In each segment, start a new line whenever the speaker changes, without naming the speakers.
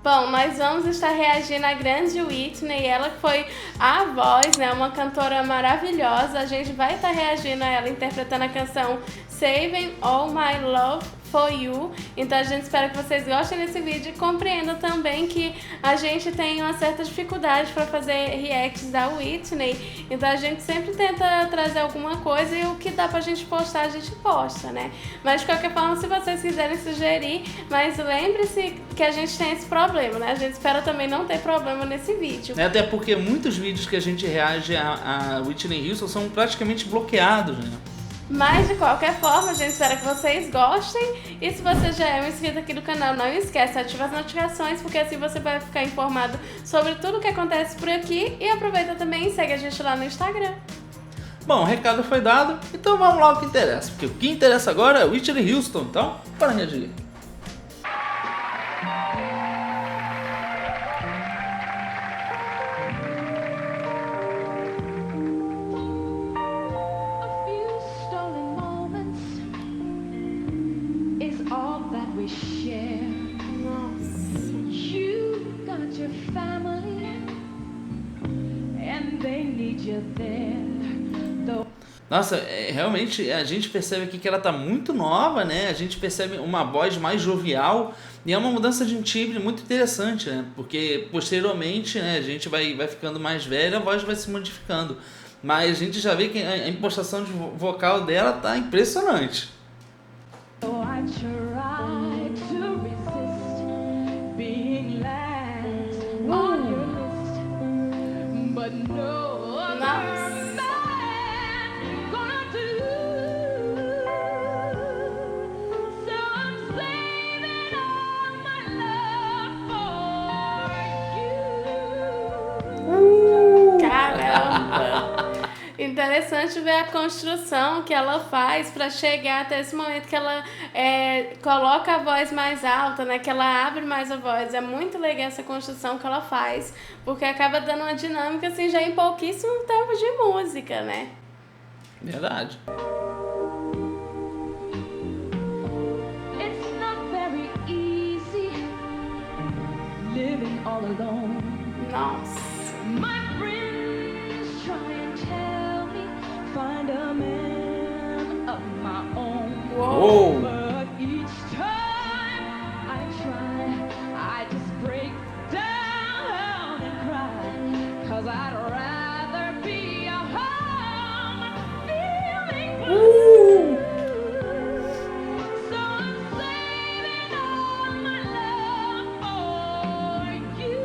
Bom, nós vamos estar reagindo à grande Whitney, ela que foi a voz, né, uma cantora maravilhosa. A gente vai estar reagindo a ela interpretando a canção Saving All My Love For You. Então a gente espera que vocês gostem desse vídeo e compreendam também que a gente tem uma certa dificuldade para fazer reacts da Whitney. Então a gente sempre tenta trazer alguma coisa e o que dá pra gente postar, a gente posta, né? Mas de qualquer forma, se vocês quiserem sugerir, mas lembre-se que a gente tem esse problema, né? A gente espera também não ter problema nesse vídeo.
Até porque muitos vídeos que a gente reage a Whitney Houston são praticamente bloqueados, né?
Mas de qualquer forma, a gente espera que vocês gostem. E se você já é um inscrito aqui do canal, não esquece de ativar as notificações, porque assim você vai ficar informado sobre tudo o que acontece por aqui. E aproveita também e segue a gente lá no Instagram.
Bom, o recado foi dado, então vamos lá ao que interessa. Porque o que interessa agora é Whitney Houston, então para reagir. Nossa, realmente a gente percebe aqui que ela tá muito nova, né? A gente percebe uma voz mais jovial e é uma mudança de um timbre muito interessante, né? Porque posteriormente, né, a gente vai ficando mais velha, a voz vai se modificando. Mas a gente já vê que a impostação de vocal dela tá impressionante.
Interessante ver a construção que ela faz para chegar até esse momento que ela coloca a voz mais alta, né? Que ela abre mais a voz. É muito legal essa construção que ela faz, porque acaba dando uma dinâmica assim já em pouquíssimo tempo de música, né?
Verdade.
It's not very easy living all alone.
Nossa.
My friends try and tell me find a man of my own.
Whoa.
But each time I try, I just break down and cry. 'Cause I'd rather be at home feeling blue. So I'm saving all my love for you.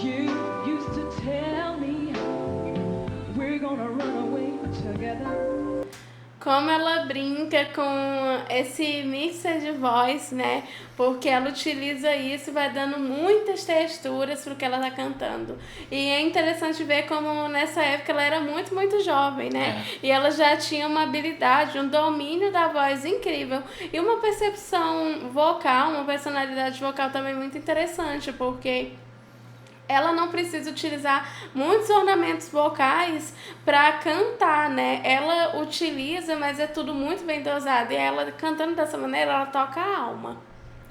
You used to tell me we're gonna run away together.
Como ela brinca com esse mixer de voz, né? Porque ela utiliza isso e vai dando muitas texturas pro que ela tá cantando. E é interessante ver como nessa época ela era muito, muito jovem, né? E ela já tinha uma habilidade, um domínio da voz incrível. E uma percepção vocal, uma personalidade vocal também muito interessante, porque ela não precisa utilizar muitos ornamentos vocais para cantar, né? Ela utiliza, mas é tudo muito bem dosado. E ela, cantando dessa maneira, ela toca a alma.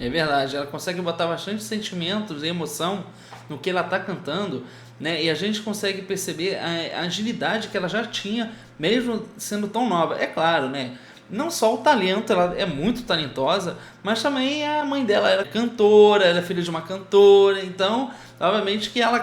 É verdade, ela consegue botar bastante sentimentos e emoção no que ela tá cantando, né? E a gente consegue perceber a agilidade que ela já tinha, mesmo sendo tão nova. É claro, né? Não só o talento, ela é muito talentosa, mas também a mãe dela era cantora, ela é filha de uma cantora, então, obviamente que ela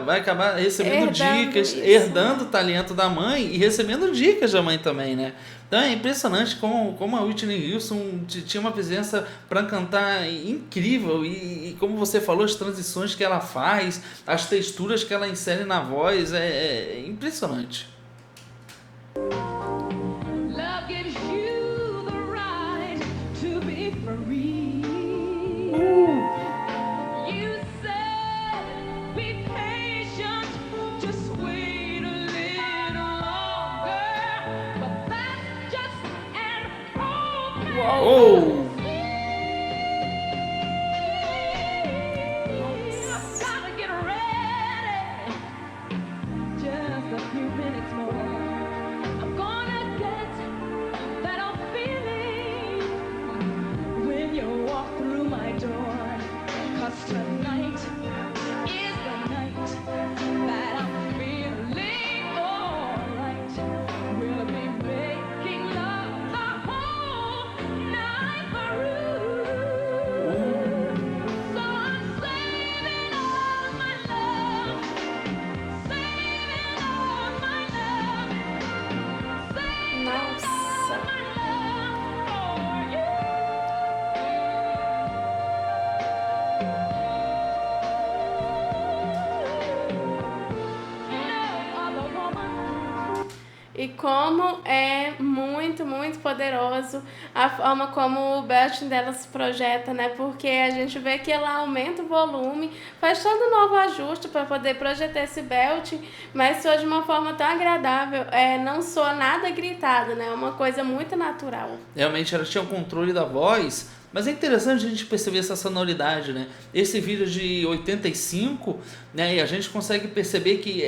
vai acabar recebendo dicas, herdando o talento da mãe e recebendo dicas da mãe também, né? Então é impressionante como a Whitney Houston tinha uma presença para cantar incrível e como você falou, as transições que ela faz, as texturas que ela insere na voz, é impressionante.
Love gives you the right to be free. You said be patient, just wait a little longer. But that's just an old
Uou!
I've gotta get ready. Just a few minutes more. I'm gonna get that old feeling when you walk
E como é muito, muito poderoso a forma como o belting dela se projeta, né? Porque a gente vê que ela aumenta o volume, faz todo um novo ajuste para poder projetar esse belting, mas soa de uma forma tão agradável, não soa nada gritado, né? É uma coisa muito natural.
Realmente ela tinha o controle da voz, mas é interessante a gente perceber essa sonoridade, né? Esse vídeo de 85, né? E a gente consegue perceber que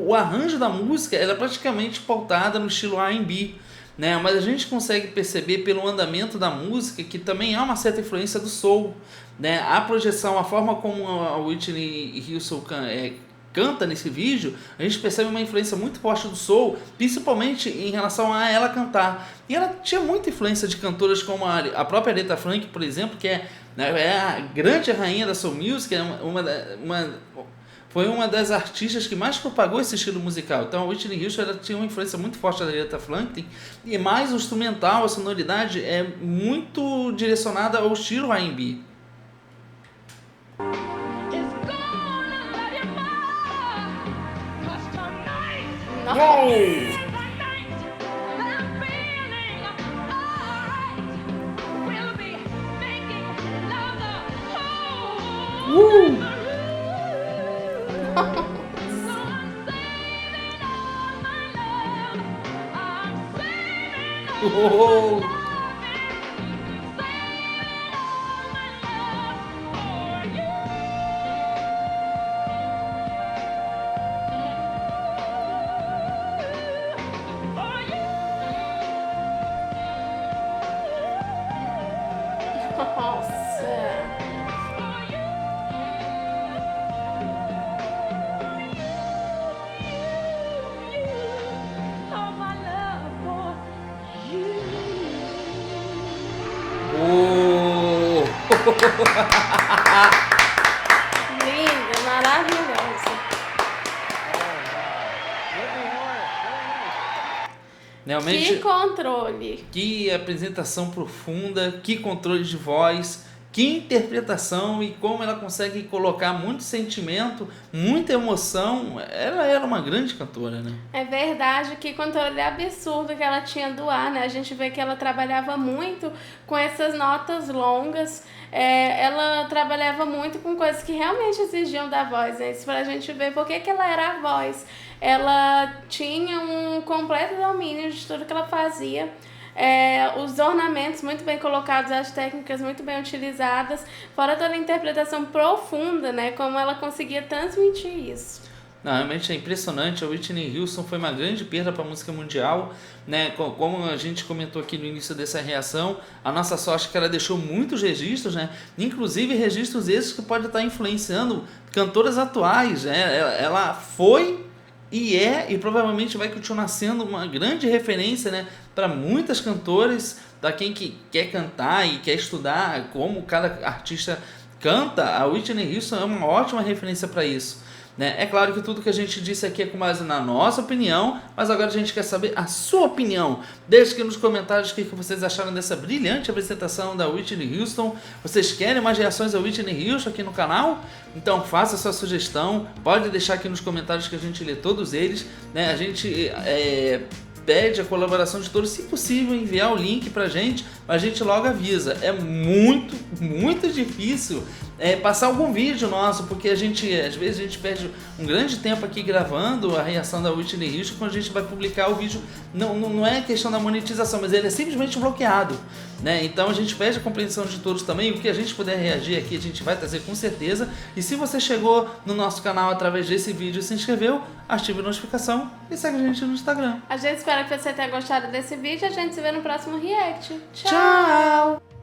o arranjo da música ela é praticamente pautada no estilo R&B, né? Mas a gente consegue perceber pelo andamento da música que também há uma certa influência do soul, né? A projeção, a forma como a Whitney Houston canta nesse vídeo, a gente percebe uma influência muito forte do soul, principalmente em relação a ela cantar. E ela tinha muita influência de cantoras como a própria Aretha Franklin, por exemplo, que é a grande rainha da soul music, foi uma das artistas que mais propagou esse estilo musical. Então a Whitney Houston ela tinha uma influência muito forte da Aretha Franklin, e mais o instrumental, a sonoridade é muito direcionada ao estilo R&B.
Linda, maravilhosa.
Realmente,
Que controle.
que apresentação profunda, que controle de voz, que interpretação e como ela consegue colocar muito sentimento, muita emoção. Ela era uma grande cantora, né?
É verdade, que controle absurdo que ela tinha do ar, né? A gente vê que ela trabalhava muito com essas notas longas. Ela trabalhava muito com coisas que realmente exigiam da voz, né? Isso pra gente ver por que ela era a voz. Ela tinha um completo domínio de tudo que ela fazia. Os ornamentos muito bem colocados, as técnicas muito bem utilizadas, fora toda a interpretação profunda, né? Como ela conseguia transmitir isso.
Não, realmente é impressionante. A Whitney Houston foi uma grande perda para a música mundial, né? Como a gente comentou aqui no início dessa reação, a nossa sorte é que ela deixou muitos registros, né? Inclusive registros esses que podem estar influenciando cantoras atuais, né? Ela foi e provavelmente vai continuar sendo uma grande referência, né, para muitas cantoras, para quem que quer cantar e quer estudar como cada artista canta. A Whitney Houston é uma ótima referência para isso, né? É claro que tudo que a gente disse aqui é com base na nossa opinião, mas agora a gente quer saber a sua opinião. Deixe aqui nos comentários o que vocês acharam dessa brilhante apresentação da Whitney Houston. Vocês querem mais reações da Whitney Houston aqui no canal? Então faça sua sugestão, pode deixar aqui nos comentários que a gente lê todos eles, né? A gente pede a colaboração de todos, se possível enviar o link pra gente, a gente logo avisa. É muito, muito difícil passar algum vídeo nosso, porque às vezes a gente perde um grande tempo aqui gravando a reação da Whitney Houston. Quando a gente vai publicar o vídeo, não é questão da monetização, mas ele é simplesmente bloqueado, né? Então a gente pede a compreensão de todos também. O que a gente puder reagir aqui, a gente vai trazer com certeza. E se você chegou no nosso canal através desse vídeo e se inscreveu, ative a notificação e segue a gente no Instagram.
A gente espera que você tenha gostado desse vídeo. A gente se vê no próximo react.
Tchau!